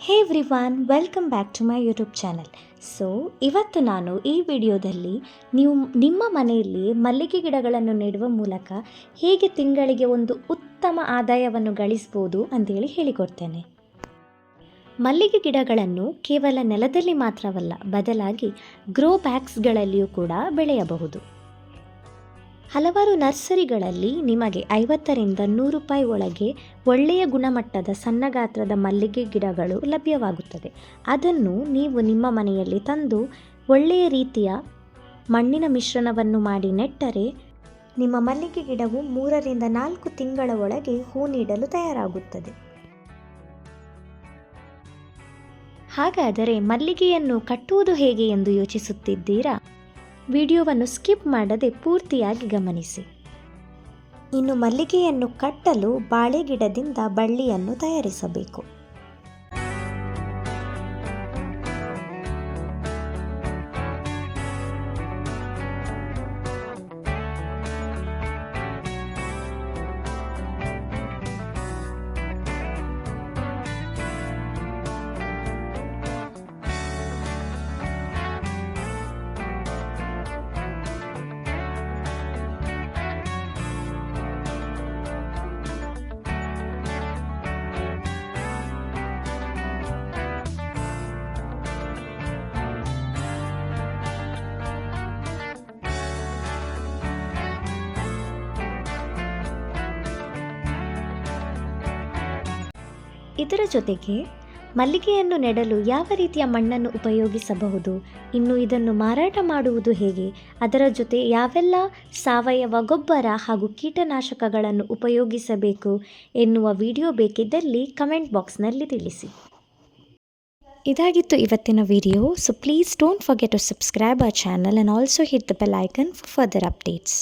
Hey everyone, welcome back to my YouTube channel. So ಇವತ್ತು ನಾನು ಈ ವಿಡಿಯೋದಲ್ಲಿ ನೀವು ನಿಮ್ಮ ಮನೆಯಲ್ಲಿ ಮಲ್ಲಿಗೆ ಗಿಡಗಳನ್ನು ನೆಡುವ ಮೂಲಕ ಹೇಗೆ ತಿಂಗಳಿಗೆ ಒಂದು ಉತ್ತಮ ಆದಾಯವನ್ನು ಗಳಿಸ್ಬೋದು ಅಂತೇಳಿ ಹೇಳಿಕೊಡ್ತೇನೆ. ಮಲ್ಲಿಗೆ ಗಿಡಗಳನ್ನು ಕೇವಲ ನೆಲದಲ್ಲಿ ಮಾತ್ರವಲ್ಲ, ಬದಲಾಗಿ ಗ್ರೋ ಬ್ಯಾಗ್ಸ್ಗಳಲ್ಲಿಯೂ ಕೂಡ ಬೆಳೆಯಬಹುದು. ಹಲವಾರು ನರ್ಸರಿಗಳಲ್ಲಿ ನಿಮಗೆ 50ರಿಂದ 100 ರೂಪಾಯಿ ಒಳಗೆ ಒಳ್ಳೆಯ ಗುಣಮಟ್ಟದ ಸಣ್ಣ ಗಾತ್ರದ ಮಲ್ಲಿಗೆ ಗಿಡಗಳು ಲಭ್ಯವಾಗುತ್ತದೆ. ಅದನ್ನು ನೀವು ನಿಮ್ಮ ಮನೆಯಲ್ಲಿ ತಂದು ಒಳ್ಳೆಯ ರೀತಿಯ ಮಣ್ಣಿನ ಮಿಶ್ರಣವನ್ನು ಮಾಡಿ ನೆಟ್ಟರೆ ನಿಮ್ಮ ಮಲ್ಲಿಗೆ ಗಿಡವು 3ರಿಂದ 4 ತಿಂಗಳ ಒಳಗೆ ಹೂ ನೀಡಲು ತಯಾರಾಗುತ್ತದೆ. ಹಾಗಾದರೆ ಮಲ್ಲಿಗೆಯನ್ನು ಕಟ್ಟುವುದು ಹೇಗೆ ಎಂದು ಯೋಚಿಸುತ್ತಿದ್ದೀರಾ? ವಿಡಿಯೋವನ್ನು ಸ್ಕಿಪ್ ಮಾಡದೆ ಪೂರ್ತಿಯಾಗಿ ಗಮನಿಸಿ. ಇನ್ನು ಮಲ್ಲಿಗೆಯನ್ನು ಕಟ್ಟಲು ಬಾಳೆ ಗಿಡದಿಂದ ಬಳ್ಳಿಯನ್ನು ತಯಾರಿಸಬೇಕು. ಇದರ ಜೊತೆಗೆ ಮಲ್ಲಿಗೆಯನ್ನು ನೆಡಲು ಯಾವ ರೀತಿಯ ಮಣ್ಣನ್ನು ಉಪಯೋಗಿಸಬಹುದು, ಇನ್ನು ಇದನ್ನು ಮಾರಾಟ ಮಾಡುವುದು ಹೇಗೆ, ಅದರ ಜೊತೆ ಯಾವೆಲ್ಲ ಸಾವಯವ ಗೊಬ್ಬರ ಹಾಗೂ ಕೀಟನಾಶಕಗಳನ್ನು ಉಪಯೋಗಿಸಬೇಕು ಎನ್ನುವ ವಿಡಿಯೋ ಬೇಕಿದ್ದಲ್ಲಿ ಕಮೆಂಟ್ ಬಾಕ್ಸ್ನಲ್ಲಿ ತಿಳಿಸಿ. ಇದಾಗಿತ್ತು ಇವತ್ತಿನ video. So please don't forget to subscribe our channel and also hit the bell icon for further updates.